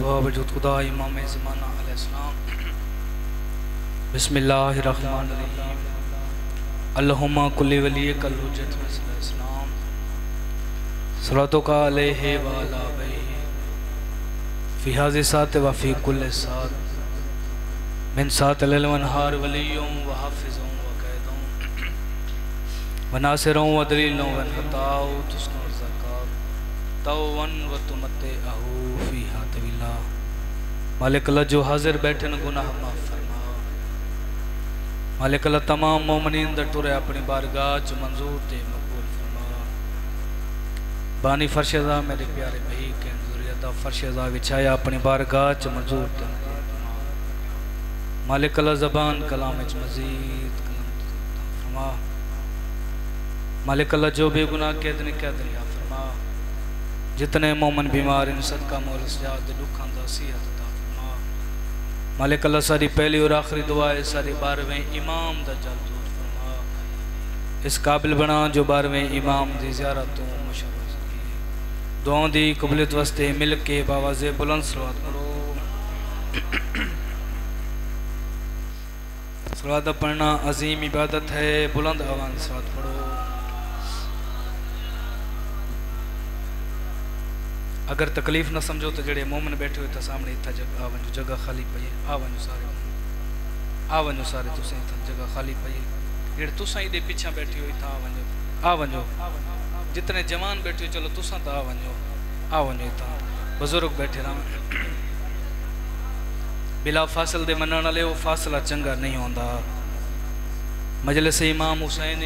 دعا وجود خدا امام زمانہ علیہ السلام بسم اللہ الرحمن الرحیم اللہم کل ولیک الحجت مثل اسلام صلاتک علیہ وعلا بیہ فی حاضر سات وفی کل سات من سات للونہار ولیوں وحافظوں وقیدوں وناصروں ودلیلوں ونحطاؤ تسنو الزکاة توون و تمتعہو فیہا طویلا مالک اللہ جو حاضر بیٹھن گناہ معاف فرما مالک اللہ تمام مومنین در ٹورے اپنی بارگاہ چ منظور تے مقبول فرما بانی فرشدہ میرے پیارے بھائی کے ذریعہ فرشدہ وچھایا اپنی بارگاہ چ منظور تے مقبول فرما مالک اللہ زبان کلام چ مزید کلام فرما مالک اللہ جو بے گناہ قیدن قیدریا فرما جتنے مومن بیمار ان صدقہ مولس جاد لکھاں دا صحت عطا فرما مالک اللہ ساری پہلی اور آخری دعائے ساری بارویں امام دا جل دور فرما اس قابل بنا جو بارویں امام دی زیارتوں مشرف سکی دعاؤں دی قبلیت وستے مل کے باواز بلند صلوات پڑھو صلوات پڑھنا عظیم عبادت ہے بلند آواز صلوات پڑھو اگر تکلیف نہ سمجھو تو جڑے مومن بیٹھے ہوئے تھا سامنے اتھا جگہ خالی پئی آونجو سارے تسیں اتھا جگہ خالی پئی جڑے تسیں دے پیچھے بیٹھے ہوئے تھا آونجو جتنے جوان بیٹھے ہوئے چلو تسیں تا آونجو اتھا بزرگ بیٹھے رہا بلا فاصل دے منن والے وہ فاصلہ چنگا نہیں ہوندا مجلس امام حسین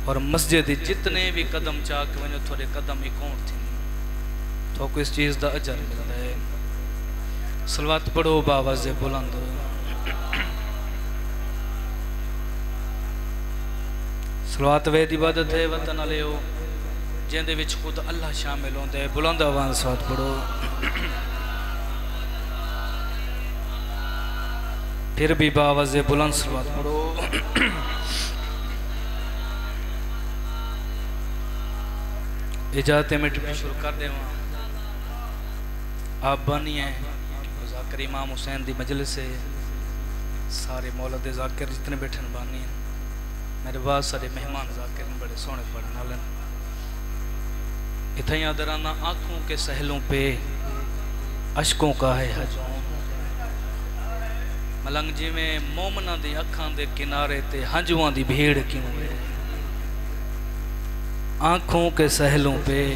اور مسجد جتنے بھی قدم چاہ کے ونجو تھوڑے قدم اکون تھی تو کو اس چیز دا اجر ملتا ہے صلوات پڑھو باواز بلند صلوات وید عبادت ہے وطن علیہ جن دے وچ خود اللہ شامل ہوندے بلند آواز صلوات پڑھو پھر بھی باواز بلند صلوات پڑھو اجازت میں شروع کر دے وہاں آپ بانی ہیں ذاکر امام حسین دی مجلس سے سارے مولد ذاکر جتنے بیٹھن بانی ہیں میرے بعد سارے مہمان ذاکر بڑے سونے پڑھنے والے اتھائیاں درانا آنکھوں کے سہلوں پہ اشکوں کا ہے حجوم ملنگ جی میں مومنہ دی اکھاں دے کنارے تے ہنجوان دی بھیڑ کیوں ہے آنکھوں کے سہلوں پہ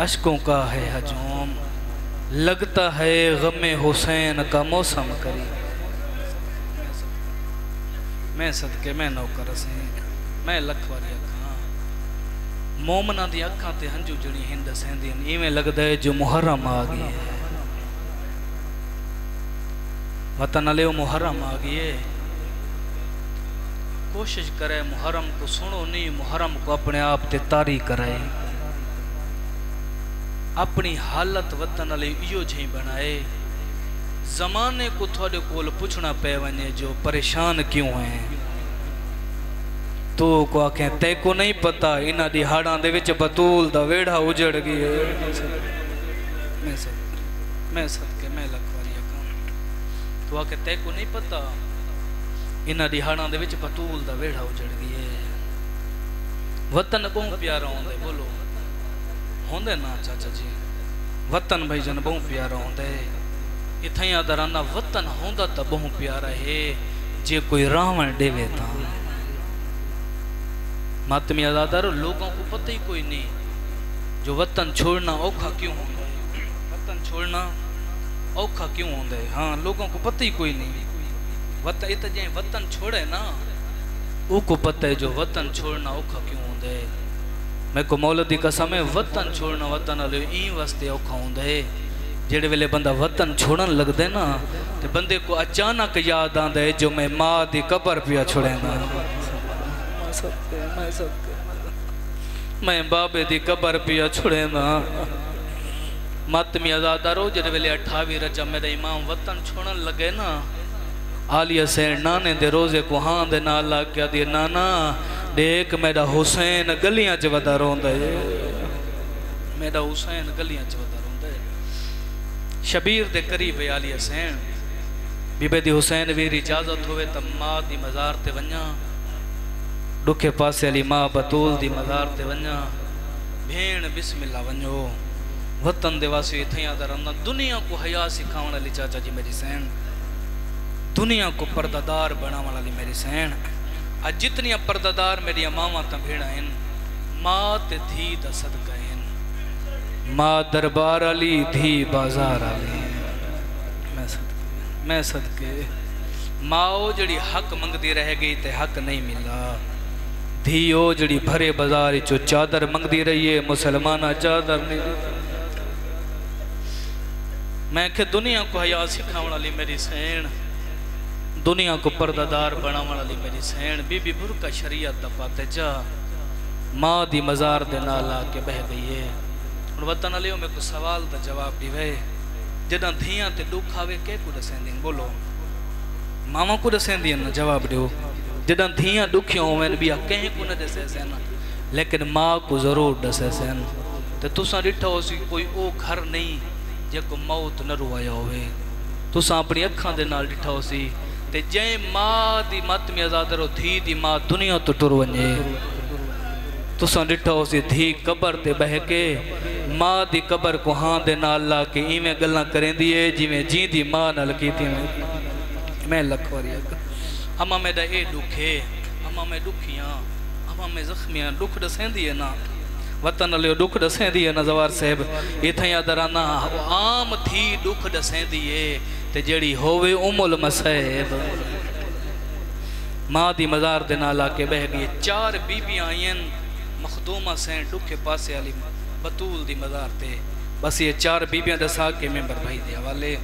اشکوں کا ہے حجوم لگتا ہے غم حسین کا موسم کری میں صدقے میں نوکر سے میں لکھواری اکھاں مومنہ دی اکھاں تے ہنجو جڑی ہند سیندین ایویں لگتا ہے جو محرم آگئی ہے وطن علیہ محرم آگئی ہے کوشش کرے محرم کو سنو نہیں محرم کو اپنے آپ تے تاری کرے اپنی حالت وطن علیہ ایو جھیں بنائے زمانے کو تھوڑے کول پوچھنا پہ ونے جو پریشان کیوں ہیں تو کو آکھیں تے کو نہیں پتا انہا دی ہاڑاں دے وچ بطول دا ویڑھا اجڑ گئی ہے میں صدقے میں لکھواری اکھاں تو آکھیں تے کو نہیں پتا انہا دی ہاڑاں دے وچ بطول دا ویڑھا اجڑ گئی ہے وطن بہت پیارا ہوندے بولو ہوندے نا چاچا جی وطن بھائی جن بہت پیارا ہوندے اتھائیاں درانا وطن ہوندا تا بہت پیارا ہے جے کوئی راون ڈیوے تھا ماتمی ازادارو لوگوں کو پتہ ہی کوئی نہیں جو وطن چھوڑنا اوکھا کیوں ہوندے وطن چھوڑنا اوکھا کیوں ہوندے ہاں لوگوں کو پتہ ہی کوئی نہیں وطن چھوڑے نا او کو پتہ ہے جو وطن چھوڑنا اوکھا کیوں ہوندے میں کو مولدی قسم ہے وطن چھوڑنا وطن علیہ این واسطے اوکھا ہوندے جڑے ویلے بندہ وطن چھوڑن لگ دے نا تے بندے کو اچانک یاد آندے جو میں ماں دی قبر پیا چھوڑیں نا میں بابے دی قبر پیا چھوڑیں نا ماتمی ازادارو جڑے ویلے 28 رجب میرے امام وطن چھوڑن لگے نا آلیہ سین نانے دے روزے کو ہاں دے نالا کیا دی نانا دیکھ میرا حسین گلیاں چ ودا روندا ہے میرا حسین گلیاں چ ودا روندا ہے شبیر دے قریب علی حسین بی دی حسین ویر اجازت ہوئے تا ماں دی مزار تے ونجا ڈکھے پاسے علی ماں بطول دی مزار تے ونجا بھین بسم اللہ ونجو وطن دے واسی تھیاں درندہ دنیا کو حیاء سکھاؤن علی چاچا جی میری سین دنیا کو پردادار بناون علی میری سین آج جتنی پردادار میری ماما تا بھیڑا ہیں ماں تے دھی دا صدقہ ہیں ماں دربار علی دھی بازار علی میں صدقے ماں جڑی حق منگ دی رہ گئی تے حق نہیں ملا دھیو جڑی بھرے بازار چو چادر منگ دی رہی ہے مسلمانہ چادر نہیں میں کہ دنیا کو حیاء سکھاؤن علی میری سین دنیا کو پردادار بناون علی میری سین بی بی برکا شریعت دا پاتے جا ماں دی مزار دے نالا کے بہ گئی ہے اور وطن علیوں میں کو سوال دا جواب دیوے جدہ دھیاں تے دکھ آوے کے کو رسین دین بولو ماما کو رسین دین جواب دیو جدہ دھیاں دکھیوں ہوئے نبیہ کہیں کو نہ دسے سین لیکن ماں کو ضرور دسے سین تے تُساں ڈٹھا ہو سی کوئی او گھر نہیں جے کو موت نہ روایا ہوئے تُساں اپنی اکھاں دے نال ڈٹھا ہو سی تے جائیں ماں دی مات میں ازادر ہو دھی دی ماں دنیا تو ٹر ونجے تُساں ڈٹھا ہو سی دھی قبر تے بہ کے ماں دی قبر کو ہاں دے نال لا کے ایمیں گلنا کریں دیئے جی میں جی دی ماں نہ لکی تھی میں لکھواری اما میں دا اے دکھے اما میں دکھیاں اما میں زخمیاں دکھ دسیں دیئے نا وطن علیہ دکھ دسیں دیئے نا زوار صاحب ایتھا یادرانا عام تھی دکھ دسیں دیئے تے جڑی ہوئے المسیب ماں دی مزار دے نالا کے بہ گئی 4 بیبیاں آئین مخدومہ سین دکھے پاسے علی بطول دی مزار تے بس یہ 4 بیبیاں دسا کے ممبر بھائی دے حوالے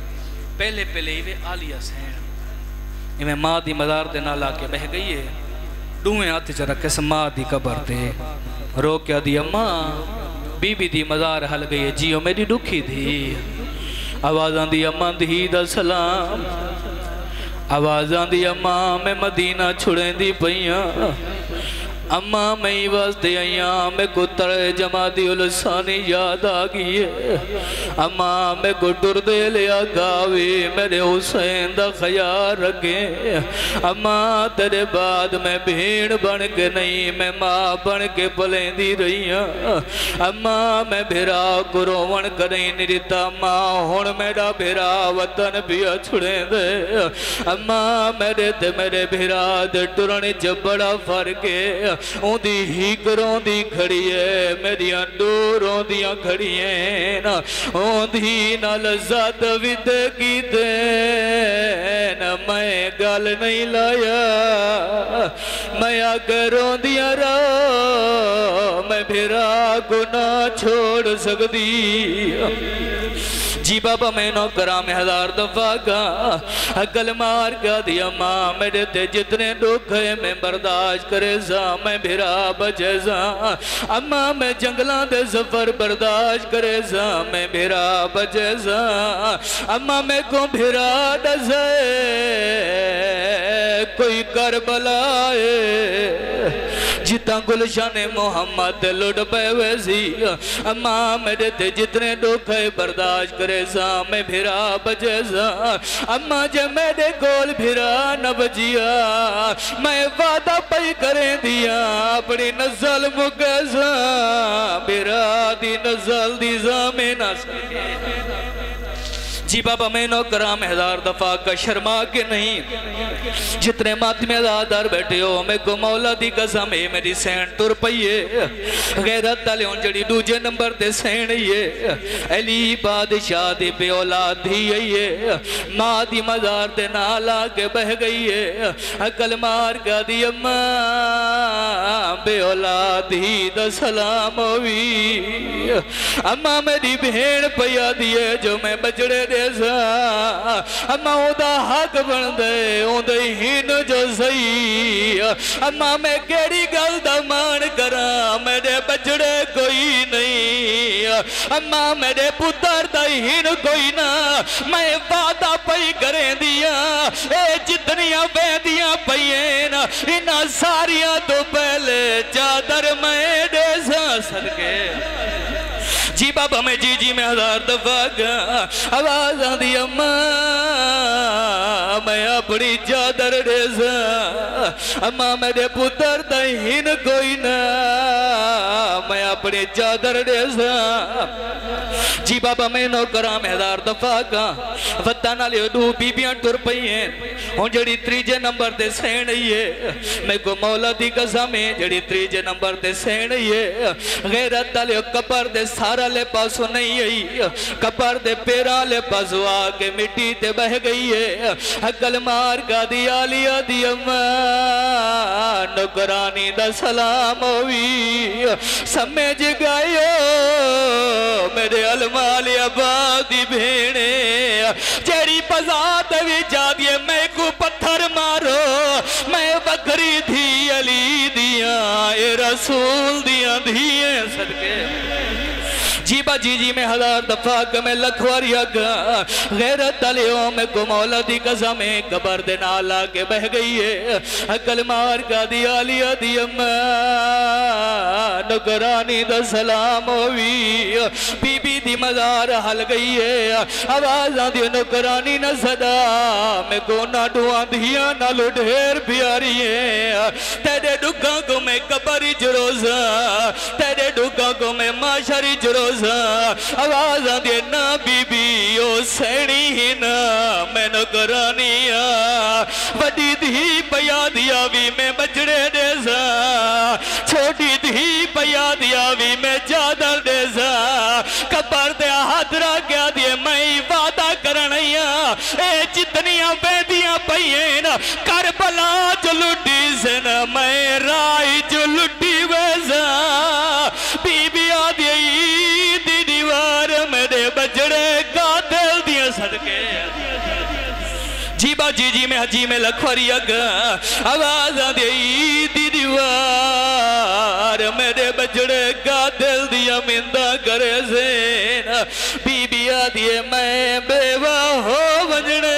پہلے ہی عالیہ سین میں ماں دی مزار دے نالا کے بہ گئی ہے ڈوئیں آتے چرا کس ماں دی قبر تے رو کیا دی اماں بی بی دی مزار حل گئی ہے جیو میری دکھی تھی آوازان دی اماں دی دا سلام آوازان دی اماں میں مدینہ چھڑیں دی پئیاں اماں میں ہی واسطے آئیاں میں کو ترجمہ دی لسانی یاد آگئی ہے اماں میں کو ٹر دے لیا گاوی میرے حسین دا خیال رکھیں اماں تیرے بعد میں بھیڑ بن کے نہیں میں ماں بن کے پلیں دی رہی ہوں اماں میں بھیرا کو روون کریں نریتا ماں ہون میرا بھیرا وطن بھی چھڑیں دے اماں میرے تے میرے بھیرا دے ٹرن جبڑا فرقے اون دی ہی کروں دی کھڑی ہے میری اندوروں دیاں کھڑی ہیں اون دی نال زاد ود کی دین میں گال نہیں لایا میں آگروں دیاں را میں بھیرا گناہ چھوڑ سکتی جی بابا میں نوکرہ میں 1000 دفعہ کا عقل مار کا دیا ماں میرے تے جتنے دکھ ہے میں برداشت کرے سا میں بھیرا بچے سا اماں میں جنگلان دے سفر برداشت کرے سا میں بھیرا بچے سا اماں میں کو بھیرا ڈسے کوئی کربلا ہے جتا گلشان محمد لڑ پہ ویسی اماں میرے تے جتنے دکھ ہے برداشت کرے سا میں بھیرا بچے سا اماں جے میرے گول بھیرا نہ بجیا میں وعدہ پہ کریں دیا اپنی نزل مکیسا بھیرا دی نزل دی زامنہ سکے جی بابا میں نوکرہ میں 1000 دفعہ کا شرما کے نہیں جتنے ماتمی ازادار بیٹھے ہو میں کو مولا دی قسم ہے میری سین تر پئیے غیرت تالیون جڑی دوجے نمبر دے سین ہے علی بادشاہ دی بے اولاد دی ہے ماں دی مزار دے نالا کے بہ گئی ہے عقل مار کا دی اماں بے اولاد ہی دا سلام ہوئی اماں میری بھین پیا دیئے جو میں بجڑے دے اماں دا حق بن دے اون دے ہین جو صحیح اماں میں کیڑی گل دا مان کرا میرے بچڑے کوئی نہیں اماں میرے پتر دا ہین کوئی نہ میں وعدہ پئی کریں دیا اے جتنیاں بیندیاں پئیں انہاں ساریاں تو پہلے چادر میں دے سا صدقے جی بابا میں جی میں ہزار دفعہ گا آواز آدھی اماں میں اپنی چادر ڈیسا اماں میرے پتر دہین کوئی نا میں اپنی چادر ڈیسا جی بابا میں نوکرام ہزار دفعہ گا وطانہ لے دو بی بیاں ٹر پئی ہیں ہوں جڑی تریجے نمبر دے سین ہے میں کو مولا دی قسمیں جڑی تریجے نمبر دے سین ہے غیرت لے کپر دے سارا لے پاسو نہیں ہے کپر دے پیرا لے پاسو آگے مٹی تے بہ گئی ہے اگل مار گا دی آلیا دی اماں نکرانی دا سلام ہوئی سمجھ گئے میرے علمالی آبادی بھیڑے جیڑی پزاد بھی جا دیے میں کو پتھر مارو میں بکری تھی علی دیاں اے رسول دیاں دھیے صدقے جی با جی میں ہزار دفعہ میں لکھواری اگا غیرت علیوں میں کو مولا دی قسمیں قبر دے نالا کے بہ گئی ہے اکل مار کا دی آلیا دی اماں نکرانی دا سلام ہوئی بی بی دی مزار حل گئی ہے آوازاں دی نکرانی نہ صدا میں کو نہ ڈوان دیا نہ لڑھیر پیاری ہے تیرے ڈکاں کو میں قبری جروزہ تیرے ڈکاں کو میں معاشری جروزہ آوازاں دے نا بی بی او سینی ہی نا میں نکرانیا وڈی دھی پیا دیا وی میں بجڑے دیزا چھوٹی دھی پیا دیا وی میں جادر دیزا کبر دے ہاتھ را گیا دیے میں وعدہ کرنیا اے جتنیاں بیدیاں پئییں کربلا جو لٹی سے نا میں رائی جو لٹی ویزا بی بی آدھی بجڑے قاتل دیا صدقے جی با جی میں حجی میں لکھوری اگا آواز آدھی دی دیوار میرے بجڑے قاتل دیا مندہ کرے زین بی بی آدھی میں بیوہ ہو بجڑے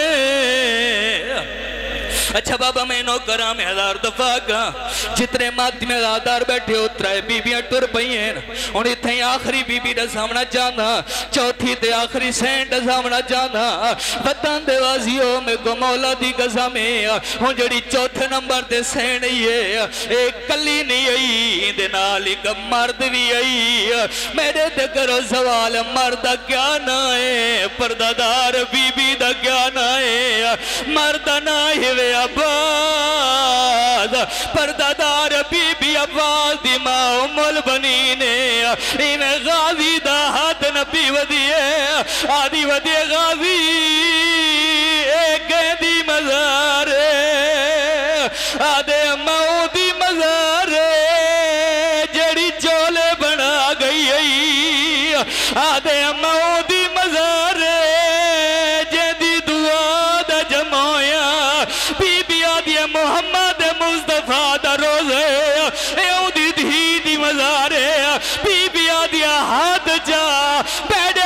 اچھا بابا میں نوکرام میں ہزار دفعہ گا جتنے مادی میں آدھار بیٹھے اترائے بی بیاں ٹر پئی ہیں انہیں تھیں آخری بی بی رسامنا جانا چوتھی تے آخری سینٹ رسامنا جانا وطن دے وازیوں میں کو مولا دی قسمیں ہوں جڑی چوتھے نمبر دے سین ہے ایک کلی نہیں آئی دے نالی کا مرد بھی آئی میرے دے کرو سوال مرد کیا نہ ہے پردادار بی بی دا کیا نہ ہے مرد نہ ہوئے عباد پردادار بی بی عباد دی ماں ام البنینے ایمیں غازی دا ہاتھ نبی ودیے آدھی ودیے غازی ایک گیدی مزارے آدھے ماں دی مزارے جڑی چولے بنا گئی آدھے ماں دی مزارے جیدی دعا دا جمایا بی بی آدھی محمد مصطفیٰ دا روزے اے او دی دھی دی مزارے بی بی آدھی ہاتھ جا بیڈ